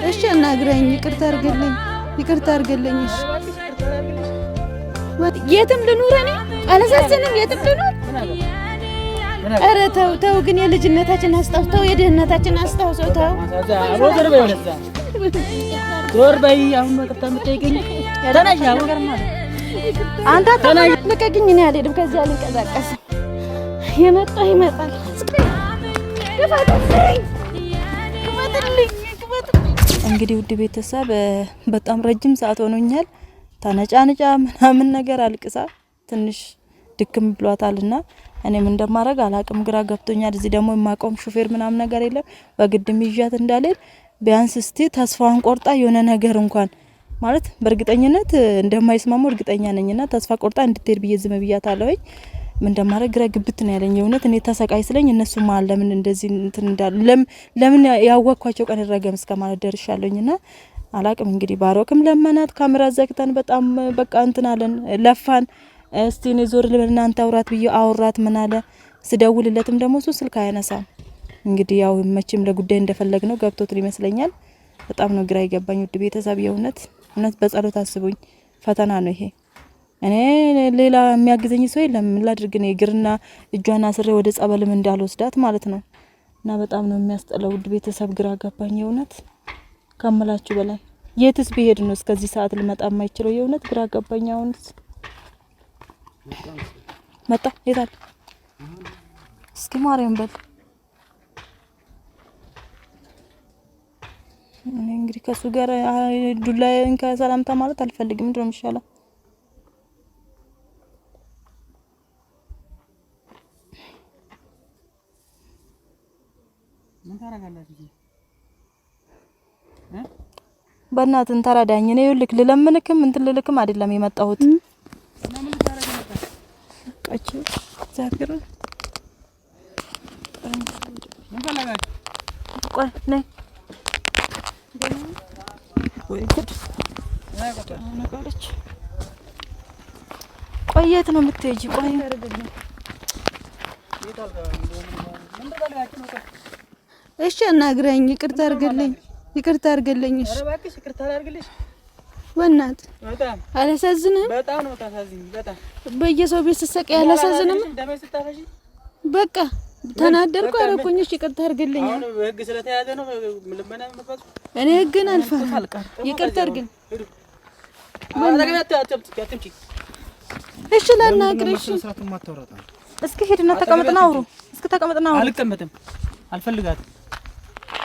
እሺ አናግረኝ፣ ይቅርታ አድርግልኝ። እሺ የትም ልኑር እኔ አላሳዝንም፣ የትም ልኑር። ኧረ ተው ግን የልጅነታችን አስታውሰው፣ የድህነታችን አስታውሰው። ተው አቦዘር በይወለዛ ዞር በይ። አሁን መቅጣ የምትጠይቀኝ ተናሽ ነገር ማለት አንተ ተናሽ ልቀቅኝ። እኔ አልሄድም፣ ከዚህ አልንቀሳቀስም። የመጣ ይመጣል። እንግዲህ ውድ ቤተሰብ በጣም ረጅም ሰዓት ሆኖኛል። ታነጫንጫ ምናምን ነገር አልቅሳ ትንሽ ድክም ብሏታልና እኔም እንደማረግ አላቅም፣ ግራ ገብቶኛል። እዚህ ደግሞ የማቆም ሹፌር ምናምን ነገር የለም። በግድም ይዣት እንዳልሄድ ቢያንስ እስቲ ተስፋውን ቆርጣ የሆነ ነገር እንኳን ማለት በእርግጠኝነት እንደማይስማሙ እርግጠኛ ነኝና ተስፋ ቆርጣ እንድትሄድ ብዬ ዝም ብያታለሁኝ። ምን እንደማረግ ግራ ግብት ነው ያለኝ። የእውነት እኔ ተሰቃይ ስለኝ እነሱ ማል ለምን እንደዚህ እንትን እንዳሉ ለምን ያወቅኳቸው ቀን ረገም እስከማለት ደርሻለሁኝና አላቅም። እንግዲህ ባሮክም ለመናት፣ ካሜራ ዘግተን በጣም በቃ እንትን አለን ለፋን። እስቲ እኔ ዞር ልበልና አንተ አውራት ብዬ አወራት። ምን አለ ስደውልለትም ደግሞ እሱ ስልክ አያነሳም። እንግዲህ ያው መቼም ለጉዳይ እንደፈለግ ነው ገብቶት ይመስለኛል። በጣም ነው ግራ ይገባኝ ውድ ቤተሰብ። የእውነት በጸሎት አስቡኝ። ፈተና ነው ይሄ። እኔ ሌላ የሚያግዘኝ ሰው የለም። ምን ላድርግ ነው እግርና እጇን አስሬ ወደ ጸበልም እንዳልወስዳት ማለት ነው። እና በጣም ነው የሚያስጠላው ውድ ቤተሰብ። ግራ ገባኝ የእውነት ከመላችሁ በላይ። የትስ ቢሄድ ነው እስከዚህ ሰዓት ልመጣ የማይችለው? የእውነት ግራ ገባኝ። አሁንስ መጣ የታል? እስኪ ማርያም በል። እኔ እንግዲህ ከሱ ጋር ዱላዬን ከሰላምታ ማለት አልፈልግም። ምንድነው የሚሻለው? ምን ታረጋላችሁ? በእናትህ ተራዳኝ። እኔ ይልክ ልለምንክም እንትን ልልክም አይደለም የመጣሁት። ምን ታረጋላችሁ? አጭ ዛክሩ ምን ፈለጋችሁ? ቆይ ነይ ወይ ነገሮች ቆየት ነው የምትሄጂ? ቆይ እሺ አናግረኝ፣ ይቅርታ አድርግልኝ። እሺ ኧረ እባክሽ ይቅርታ አድርግልሽ። ወናት በጣም አላሳዝንም። በጣም ነው ታሳዝኝ። በጣም በየሰው ቤት ስሰቅ ያላሳዝንም። በቃ ተናደርኩ አረኩኝ። እሺ ይቅርታ አድርግልኝ። አሁን ህግ ስለተያዘ ነው ልመና መፈጽ። እኔ ህግን አልፈታም። ይቅርታ አድርግልኝ። እሺ ላናግርሽ። እስኪ ሄድና ተቀመጥና አውሩ። እስኪ ተቀመጥና አውሩ። አልቀመጥም፣ አልፈልጋትም።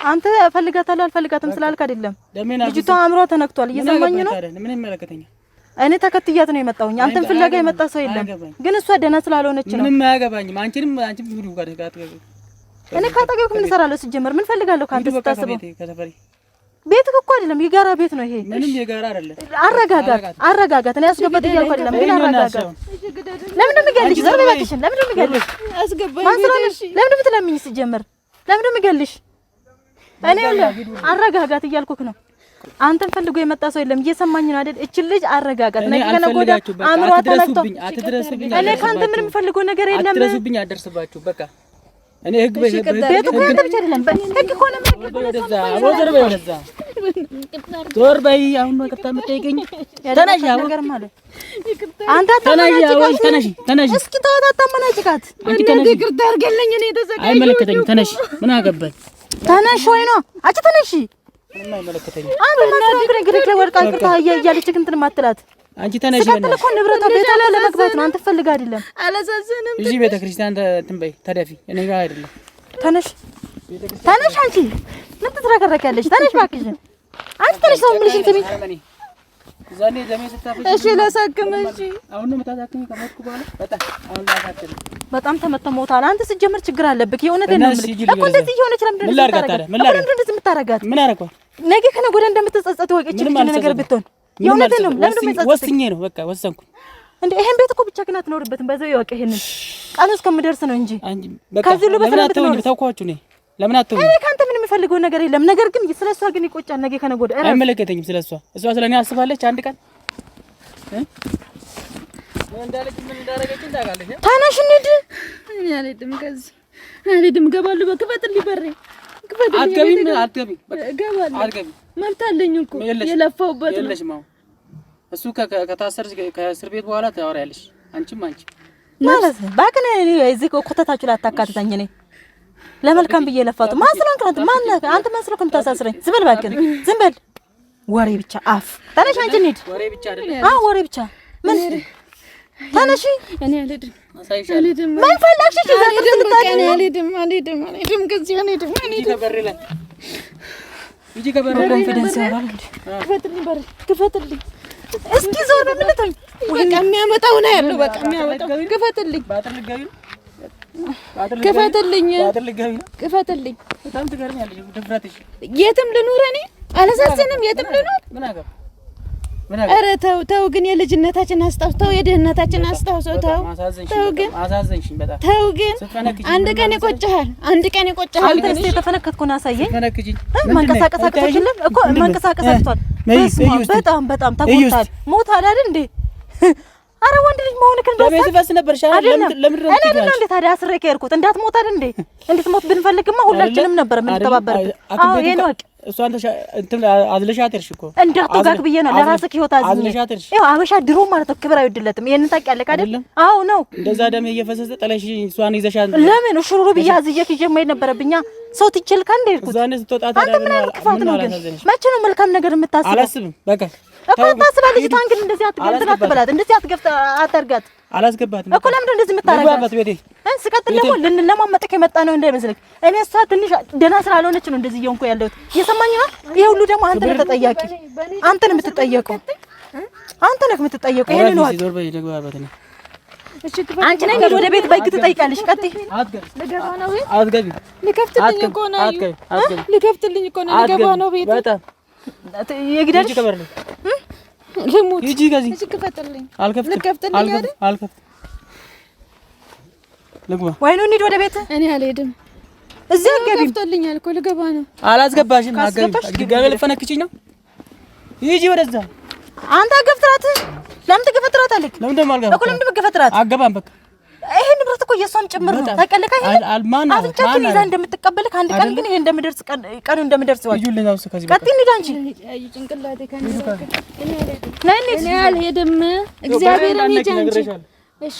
አንተ ፈልጋታለህ አልፈልጋትም ስላልክ አይደለም። ልጅቷ አእምሯ ተነክቷል። እየሰማኝ ነው። ምን ይመለከተኛል? እኔ ተከትያት ነው የመጣሁኝ። አንተን ፍለጋ የመጣ ሰው የለም። ግን እሷ ደህና ስላልሆነች ነው። ምንም አያገባኝም። አንቺም ሁሉ ጋር እኔ ካጠገብክ ምን እሰራለሁ? ሲጀመር ምን ፈልጋለሁ ካንተ ስታስበው? ከተፈሪ ቤትክ እኮ አይደለም የጋራ ቤት ነው ይሄ። ምንም የጋራ አይደለም። አረጋጋት። እኔ አስገባት እያልኩ አይደለም። ግን አረጋጋት። ለምን እንደምገልሽ ዘርበ ባክሽ። ለምን እንደምገልሽ አስገባኝ። ለምን እንደምትለምኝ ሲጀመር ለምን እንደምገልሽ እኔ አረጋጋት እያልኩክ ነው። አንተን ፈልጎ የመጣ ሰው የለም። እየሰማኝ ነው አይደል? እቺ ልጅ አረጋጋት። ነገ ከነጎዳ አእምሯ ተነክቶ እኔ ካንተ ምንም ፈልገው ነገር የለም። አትድረሱብኝ፣ አደርስባችሁ በቃ እኔ ህግ ቤቱ እኮ ያንተ ብቻ አይደለም። ህግ እኮ ነው ወደዛ ወደዛ ወደዛ ዞር በይ። አሁን ነው ይቅርታ የምትጠይቀኝ? ተነሽ ነገር ማለት አንተ ተነሽ። እስኪ ተወጣጣ መናጭቃት። አንቺ ተነሽ። ይቅርታ አድርግልኝ። እኔ ተሰቃየሁ። አይመለከተኝም። ተነሽ። ምን አገባኝ? ተነሽ ወይ ነው አንቺ ተነሽ። ምንም አይመለከተኝም። አንተ ማስረግ ግሬ ወርቃ ይቅርታ እያለች እንትን ማትላት አንቺ ተነሽ። በእናትህ እኮ ንብረቷ ቤቷ ለመግባት ነው። አንተ ፈልጋ አይደለም። አላሳዝንም። እዚህ ቤተክርስቲያን እንትን በይ ተደፊ። እኔ ጋር አይደለም። ተነሽ። አንቺ ምን ትዝረከረኪያለሽ? ተነሽ እባክሽ። አንቺ ተነሽ። ሰው ምንሽ እንትቢ ዛኔ ዘመን ስታፈሽ እሺ ላሳክም። እሺ አሁን ነው የምታሳክኝ? ከሞትኩ በኋላ በጣም ተመተሞታል። አንተ ሲጀምር ችግር አለብክ። የእውነቴን ነው የምልህ እኮ እንደዚህ እየሆነች ለምንድን ነው የምታረጋት? ምን አረጋት? ነገ ከነገ ወዲያ እንደምትጸጸት ወቅ እቺ ነገር ብትሆን የእውነቴን ነው። ለምን ነው ወስኜ ነው በቃ ወሰንኩ። እንዴ ይሄን ቤት እኮ ብቻ ግን አትኖርበትም። በዛው ይወቅ። ይሄንን ቃሉ እስከምደርስ ነው እንጂ ከዚህ ሁሉ በሰላም ብትኖር ተውኳችሁ። እኔ ለምን አትሆኝ? እኔ ካንተ ምንም የምፈልገው ነገር የለም። ነገር ግን ስለሷ ግን ይቆጫል። ነገ ከነገ ወዲያ አይመለከተኝም። ስለሷ እሷ ስለኔ አስባለች። አንድ ቀን ምን እንዳረገች ታውቃለች። ታናሽ እንሂድ። እኔ አልሄድም። ከዚህ አልሄድም። ገባሉ በክፈትልኝ በሬ አትገቢም አትገቢም እገባለሁ። መብት አለኝ እኮ የለፋውበት ነው። የለሽም አሁን እሱ ከታሰርሽ ከእስር ቤት በኋላ ታወሪያለሽ። አንቺም ማለት ባክነ እዚህ ኮተታችሁ ላይ አታካትታኝ። እኔ ለመልካም ብዬ ለፋቱ ማስለንክ አንተ ማስለንክ እንታሳስረኝ። ዝም በል ባክነ ዝም በል። ወሬ ብቻ አፍ ተነሽ። አንቺ እንሂድ። ወሬ ብቻ አይደለም ወሬ ብቻ ምን ተነሽ። እኔ አልሄድም አልሄድም። ምን ፈለግሽ? እዛ እኔ አልሄድም ከዚህ አልሄድም። ይጂ ከበር ኮንፊደንስ ያራል እንዴ? ክፈትልኝ እስኪ ዞር በምልቶኝ በቃ የሚያመጣው ነው ያለው። በቃ የሚያመጣው ክፈትልኝ። ክፈትልኝ። በጣም ትገርሚያለሽ ድፍረትሽ። የትም ልኑር እኔ አላሳዝንም። የትም ልኑር ኧረ ተው ግን የልጅነታችን አስታውሰው፣ የድህነታችን አስታውሰው። ተው ግን አሳዘንሽኝ በጣም። ተው ግን አንድ ቀን ይቆጭሃል። አንተ እስቲ የተፈነከትኩን አሳየኝ። መንቀሳቀስ አቅቶችልም እኮ መንቀሳቀስ አቅቷል። በጣም ተቆጣል። ሞታል አይደል እንዴ? አረ ወንድ ልጅ መሆንክን በቤተሰብ ነበር ሻል ለምን ነው እንዴ ታዲያ አስሬ ከርኩት እንዳትሞት አይደል እንዴ? እንድትሞት ብንፈልግማ ሁላችንም ነበር የምንተባበርበት። አዎ ይሄን ወቅ እሷን እንትን አዝለሻት እርሽ እኮ እንዳትጋግ ብዬ ነው ለራስህ ህይወት አዝኝ። ይኸው አበሻ ድሮ ማለት ነው ክብር አይወድለትም። ይሄንን ታውቂያለሽ አይደል? አዎ ነው። እንደዛ ደም እየፈሰሰ ጥለሽ እሷን ይዘሻት ለምን ሹሩሩ ብዬ አዝዬ ከጀመይ ነበረብኛ። ሰው ትችል ካንዴ እርኩት እዛኔ ስትወጣ ታዲያ ምን ነው መቼ ነው መልካም ነገር የምታስበው? አላስብም በቃ እኮ ታስባለች። ታንክ እንደዚህ አትበላት፣ እንደዚህ አታርጋት። አላስገባትም እኮ ለምን እንደዚህ የምታረጋት? ቤቴ ስቀጥል ደግሞ ልንለማመጥክ የመጣ ነው እንዳይመስልክ። እኔ እሷ ትንሽ ደህና ስላልሆነች ነው እንደዚህ እየሆንኩ ያለሁት። እየሰማኝ ነው። ይሄ ሁሉ ደግሞ አንተ ነህ ተጠያቂ። አንተ ነህ የምትጠየቀው። ይሄን ነው ዞር በይ ልግባበት ነው። አንቺ ነኝ ወደ ቤት በግ ትጠይቃለሽ። ቀጥይ። ልገባ ነው ቤት። አትገቢ። ልከፍትልኝ እኮ ነው። ልገባ ነው ቤት። በጣም የግደልሽ ልሙት። ሂጂ ከዚህ ክፈትልኝ። አልከፍትም። ልግባ ወይ ነው እንሂድ ወደ ቤት። እኔ አልሄድም። እዚህ አትገቢም። ከፍቶልኛል እኮ ልገባ ነው። አላስገባሽም። አትገቢ። ልፈነክችኝ ነው። ሂጂ ወደዛ። አንተ ገፍትራት። ለምን ትገፈትራታለህ? ለምን ደግሞ አልገባም እኮ ለምን ትገፈትራት? አገባም በቃ ይሄ ንብረት እኮ የሷም ጭምር ነው። ታውቃለህ አይደል? አፍንጫችን ይዛ እንደምትቀበልህ አንድ ቀን ግን ይሄ እንደምደርስ ቀኑ እንደምደርስ ወይ ይጁልኝ ነው። ከዚህ ቀጥ እንሂድ። አንቺ ጭንቅላቴ እኔ አልሄድም። እግዚአብሔርን ሂጂ አንቺ። እሺ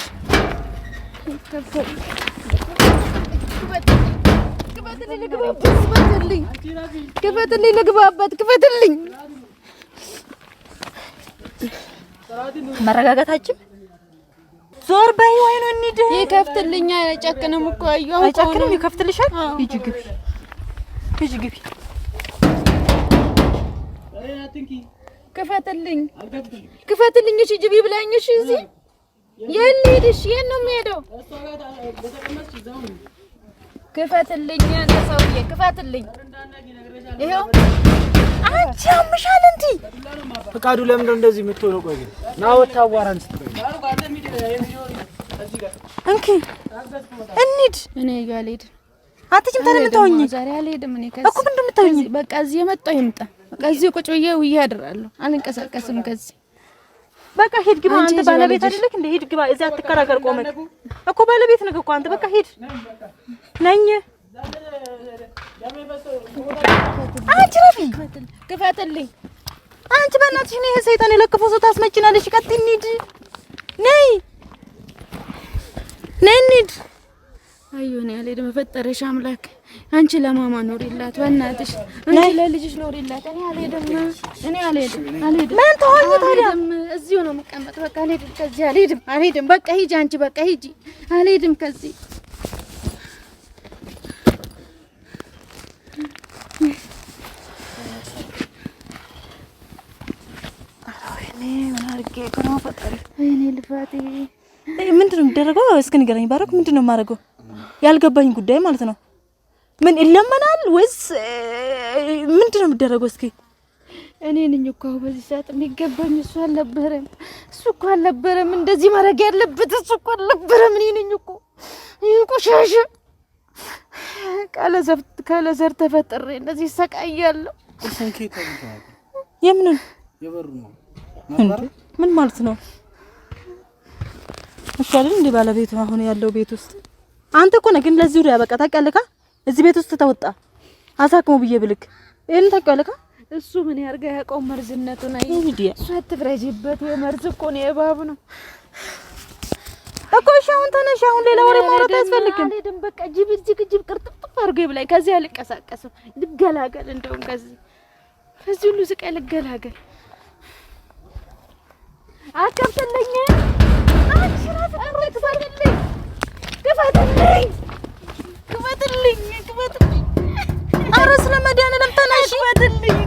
ክፈትልኝ፣ ልግባበት። ክፈትልኝ። መረጋጋታችን ዞር በይ ወይ ነው እንሂድ። ይከፍትልኛል። አይጨክንም እኮ አየሁ። አይጨክንም። ይከፍትልሻል። ሂጂ ግቢ። ክፈትልኝ። እሺ ግቢ ብላኝ። እሺ እዚህ የት ልሂድ? እሺ የት ነው የምሄደው? ክፈትልኝ። አንተ ሰውዬ ክፈትልኝ። ይኸው አንቺ አምሻል እንዴ? ፈቃዱ ለምን ነው እንደዚህ የምትሆነው? ቆይ ና ወጣ አዋራን ስትቆይ እንኪ እንሂድ። እኔ አልሄድም። አትችም ተነምተውኝ ዛሬ አልሄድም። እኔ ከዚህ እኮ ምንድን ነው የምትሆኝ? በቃ እዚህ የመጣው ይምጣ። በቃ እዚህ ቁጭ ብዬ ውዬ አድራለሁ። አልንቀሳቀስም ከዚህ። በቃ ሂድ ግባ። አንተ ባለቤት አይደለክ እንዴ? ሂድ ግባ። እዚህ አትከራከር። ቆመክ እኮ ባለቤት ነህ እኮ አንተ። በቃ ሂድ ነኝ። አንቺ ረፊ ክፈትልኝ። አንቺ በእናትሽ ነው ይሄ ሰይጣን የለከፈው ሰው ታስመጭናለሽ። ቀጥ እንሂድ። ነይ እንሂድ። አዩኔ አልሄድም። በፈጠረሽ አምላክ አንቺ ለማማ ኖሪላት፣ በእናትሽ አንቺ ለልጅሽ ኖሪላት። እኔ አልሄድም። ምን ተሆኝ ታዲያ? እዚሁ ነው የምቀመጥ። በቃ አልሄድም ከዚህ። አልሄድም። በቃ ሂጂ አንቺ። በቃ ሂጂ። አልሄድም ከዚህ። ወይኔ ልፋቴ። ምንድን ነው የሚደረገው? እስኪ ንገረኝ ባረክ። ምንድን ነው የማደርገው? ያልገባኝ ጉዳይ ማለት ነው። ምን ይለመናል ወይስ ምንድን ነው የሚደረገው? እስኪ እኔ ነኝ እኮ በዚህ ሰዓት የሚገባኝ። እሱ እኮ አልነበረም እንደዚህ ማድረግ ያለበት። እሱ እኮ አልነበረም። እኔ ነኝ እኮ ቆሻሻ ካለ ዘር ተፈጥሬ እንደዚህ ሰቃያለሁ። የምንን የበሩ ነው ምን ማለት ነው? እሺ አይደል እንዴ ባለቤቱ አሁን ያለው ቤት ውስጥ አንተ እኮ ነህ። ግን ለዚህ ዙሪያ በቃ ታውቂያለህ። እዚህ ቤት ውስጥ ተወጣ አሳክሞ ብዬ ብልክ ይሄን ታውቃለህ። እሱ ምን ያርጋ ያውቀው መርዝነቱን። አይ እሱ አትፍረጂበት። የመርዝ እኮ ነው የባብ ነው እኮ። እሺ አሁን ተነሽ። አሁን ሌላ ወሬ ማውራት አያስፈልግም። አልሄድም በቃ ጅብ ቅርጥፍ አድርጎ ይብላኝ። ከዚህ አልቀሳቀስም። ልገላገል እንደውም ከዚህ ሁሉ ስቃይ ልገላገል። አከፍተልኝ አሽራት አትክፈትልኝ። ክፈትልኝ። ኧረ ስለመድኃኒዓለም ተነሽ። ክፈትልኝ።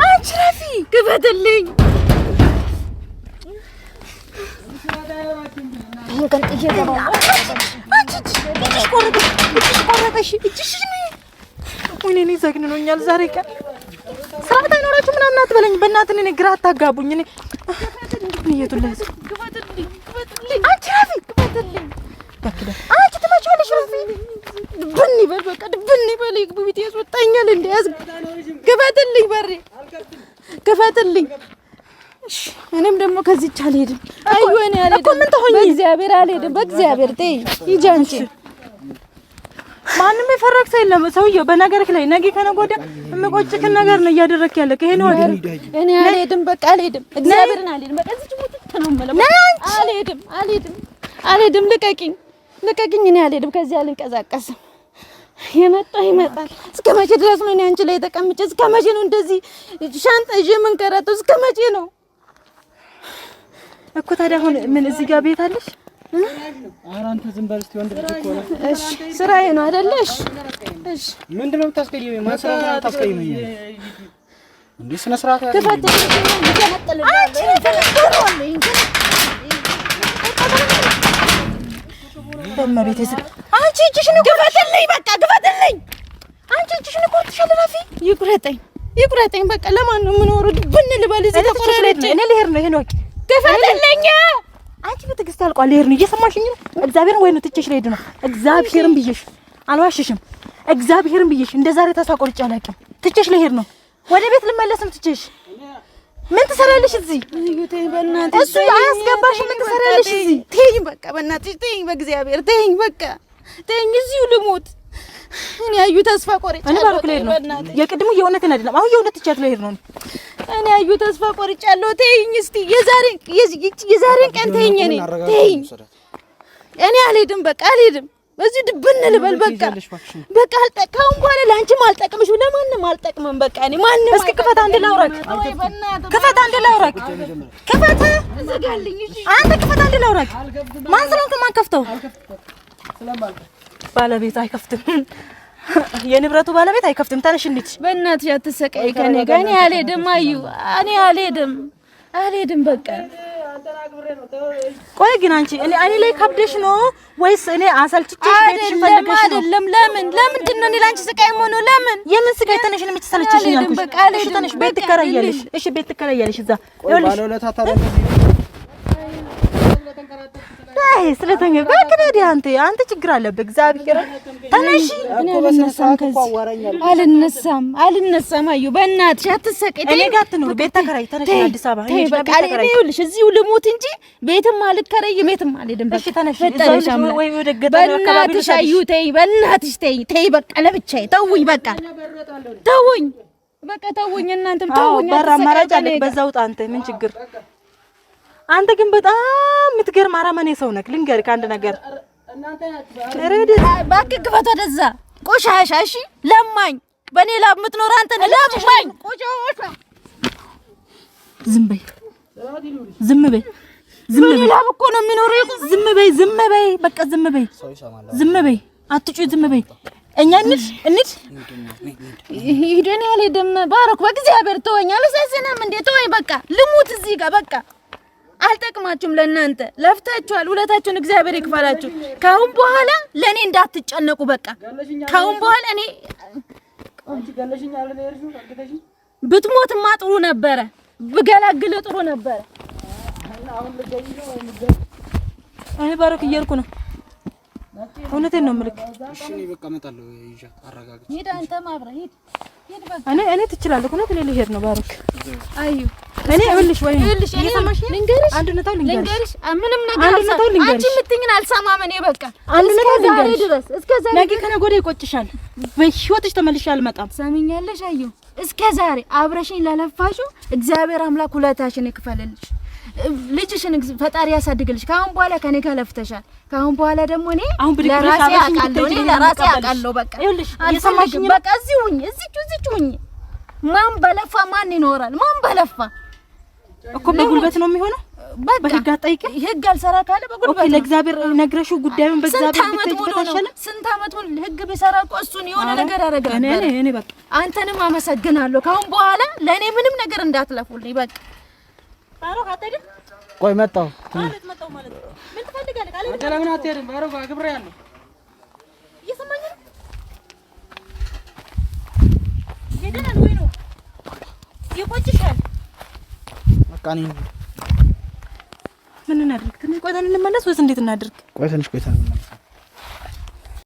አንቺ ረፊ ክፈትልኝ። ወይኔ ዘግንኖኛል ዛሬ ቀን። ስርዓት አይኖራችሁ ምናምን አትበለኝ በእናትህ። እኔ ግራ አታጋቡኝ። እኔ ንየቱላስ ክፈትልኝ። አንቺ ረፊ ክፈትልኝ። አንቺ ትመጪዋለሽ ረፊ። ድብን ይበል በቃ ድብን ይበል። ቤት ያስወጣኛል እንዲያዝ። ክፈትልኝ በሬ ክፈትልኝ። እሺ እኔም ደግሞ ከዚህች አልሄድም። አዩ እኔ አልሄድም እኮ ምን ተሆኝ? በእግዚአብሔር አልሄድም። በእግዚአብሔር ተይ ሂጂ አንቺ። ማንም የፈረክሰ የለም ሰውዬው በነገርክ ላይ ነገ ከነገ ወዲያ የምቆጭክን ነገር ነው እያደረክ ያለ። ከሄ ነው እኔ አልሄድም በቃ አልሄድም። እግዚአብሔርን አልሄድም። በቃ እዚህ ሙት ነው ማለት አልሄድም። ልቀቂኝ። እኔ አልሄድም። ከዚህ አልንቀሳቀስም። የመጣ ይመጣል። እስከ መቼ ድረስ ነው እኔ አንቺ ላይ ተቀምጬ? እስከ መቼ ነው እንደዚህ ሻንጣ ይዤ የምንከራተው? እስከ መቼ ነው እኮ ታዲያ? አሁን ምን እዚህ ጋር ቤት አለሽ? ኧረ አንተ ዝም በል እስኪ። ወንድ ልጅ እኮ ነው። እሺ ስራዬ ነው አይደለ? እሺ ምንድን ነው የምታስቀይመኝ? ማን ስራ ነው የምታስቀይመኝ እንዴ? ስነ ስርዓት ያለ ክፈት። አንቺ እጅሽን ክፈትልኝ። በቃ ክፈትልኝ። አንቺ እጅሽን እኮ ትሸልራፊ። ይቁረጠኝ። በቃ ለማን ነው የምኖረው? ድብን ልበል እዚህ ተቆራረጭ። እኔ ልሄድ ነው። ይሄን ወቂ ክፈትልኝ። አንቺ በትዕግስት አልቋል። ልሄድ ነው። እየሰማሽኝ ነው? እግዚአብሔርን ወይ ነው ትቼሽ ልሄድ ነው። እግዚአብሔርን ብዬሽ አልዋሽሽም። እግዚአብሔርን ብዬሽ እንደዛሬ ተስፋ ቆርጬ አላውቅም። ትቼሽ ልሄድ ነው። ወደ ቤት ልመለስም ትቼሽ። ምን ትሰራለሽ እዚህ? ተይኝ በእናትሽ። እሱ አያስገባሽም። ምን ትሰራለሽ እዚህ? ተይኝ በቃ በእናትሽ ተይኝ። በእግዚአብሔር ተይኝ። በቃ ተይኝ። እዚሁ ልሞት። እኔ አዩ ተስፋ ቆርጬ እኔ ባልኩ ልሄድ ነው። የቅድሙ የእውነትን አይደለም። አሁን የእውነት ትቻት ልሄድ ነው። እኔ አዩ ተስፋ ቆርጫለሁ። ተይኝ እስቲ የዛሬን ቀን ተይኝ። ተይኝ። እኔ አልሄድም። በቃ አልሄድም። በዚህ ድብን ልበል። በቃ አልጠቃም። በኋላ ላንቺም አልጠቅምሽ፣ ለማንም አልጠቅምም። በቃ እኔ ማንም እስኪ ክፈት አንድ ላውራክ። ክፈት አንድ ላውራክ። ክፈት ዘጋልኝ። እሺ አንተ ክፈት አንድ ላውራክ። ማን ስለሆንክ ማን ከፍተው? ባለቤት አይከፍትም። የንብረቱ ባለቤት አይከፍትም። ተነሽ እንሂድ። በእናትሽ አትሰቃይ ከኔ ጋር። እኔ አልሄድም። አዩ እኔ አልሄድም። በቃ ቆይ ግን አንቺ እኔ ላይ ከብደሽ ነው ወይስ እኔ አሰልችቼሽ ቤትሽ ፈልገሽ ነው? አይደለም። ለምንድን ነው እኔ ላንቺ ስቃይ ሆኖ? ለምን የምን ስቃይ? ተነሽ ነው የምትሰለችሽ ያልኩሽ። እሺ ተነሽ። ቤት ትከራያለሽ። እሺ ቤት ትከራያለሽ። እዛ ይኸውልሽ አይ ስለተኛ በክነዲ አንተ ችግር አለብህ። እግዚአብሔር ተነሽ። እኔ አልነሳም። አዩ በእናትሽ አትሰቀይ። እኔ ጋር ትኑር። ቤት ተከራይ። ተነሽ። አዲስ አበባ እኔ በቃ ይኸውልሽ እዚሁ ልሞት እንጂ ቤትም አልከራይ ቤትም አልሄድም። እሺ ተነሽ። ወይ ወደ ገጠር አካባቢ ልሽ አዩ ተይ፣ በእናትሽ ተይ። በቃ ለብቻዬ ተውኝ። በቃ ተውኝ። እናንተም ተውኝ። በራ አማራጭ አለ። በዛው ውጣ አንተ። ምን ችግር? አንተ ግን በጣም የምትገርም አረመኔ ሰው ነህ። ልንገርህ አንድ ነገር። እባክህ ክፈት ወደዛ። ቆሻሻ እሺ፣ ለማኝ በኔ ላብ የምትኖር አንተ ነህ። ለማኝ ቆሻሻ። ዝም በይ። በኔ ላብ እኮ ነው የሚኖረው። ዝም በይ። በቃ ዝም በይ። አትጩይ። ዝም በይ። እኛ እንሂድ። ሂደን ያልሄድም ባሮክ፣ በእግዚአብሔር ተወኝ። አልሳሰናም እንዴ? ተወኝ በቃ ልሙት እዚህ ጋር በቃ። አልጠቅማችሁም። ለእናንተ ለፍታችኋል። ውለታችሁን እግዚአብሔር ይክፈላችሁ። ካሁን በኋላ ለኔ እንዳትጨነቁ። በቃ ካሁን በኋላ እኔ ብትሞትማ ጥሩ ነበረ፣ ብገላግል ጥሩ ነበረ። እኔ ባሮክ እየሄድኩ ነው። እውነቴን ነው የምልህ። እሺ እኔ በቃ እመጣለሁ። ይዣት አረጋግጥ። ሂድ አንተም አብረህ ሂድ በቃ። እኔ ትችላለህ። እውነት እኔ ልሄድ ነው ባሮክ። አዩ እኔ እልሽ ወይ እየሰማሽ ልንገርሽ፣ አንድነታው ልንገርሽ፣ ምንም ነገር አልሰማም። አንቺ የምትይኝን አልሰማም። እኔ በቃ አንድነታው ልንገርሽ ድረስ እስከ ዛሬ ነገ ከነገ ወዲያ ይቆጭሻል። በህይወትሽ ተመልሼ አልመጣም። ሰሚኛለሽ? አዩ እስከ ዛሬ አብረሽኝ ለለፋሽው እግዚአብሔር አምላክ ሁለታሽን ይክፈልልሽ። ልጅሽን ፈጣሪ ያሳድግልሽ። ካሁን በኋላ ከኔ ጋር ለፍተሻል። ካሁን በኋላ ደግሞ እኔ ለራሴ አውቃለሁ። በቃ እየሰማሽኝ? በቃ እዚሁ ሁኚ። ማን በለፋ ማን ይኖራል? ማን በለፋ እኮ በጉልበት ነው የሚሆነው። በህግ አጠይቂ። ህግ አልሰራ ካለ በጉልበት ኦኬ። ለእግዚአብሔር ነግረሽው ጉዳዩን በእግዚአብሔር ብትይተሻለ ስንት አመት ሙሉ ህግ ቢሰራ እኮ እሱን የሆነ ነገር ያደርጋል። እኔ በቃ አንተንም አመሰግናለሁ። ካሁን በኋላ ለኔ ምንም ነገር እንዳትለፉልኝ በቃ። ባሮክ አትሄድም? ቆይ መጣሁ ማለት ምን ትፈልጋለህ? ካለ አንተ ለምን አትሄድም? ባሮክ አክብሬያለሁ። እየሰማኝ ነው። ሄደናል ወይ ነው ይቆጭሻል? በቃ እኔ ምን እናድርግ? ቆይተን እንመለስ ወይስ እንዴት እናድርግ? ቆይ ትንሽ ቆይተን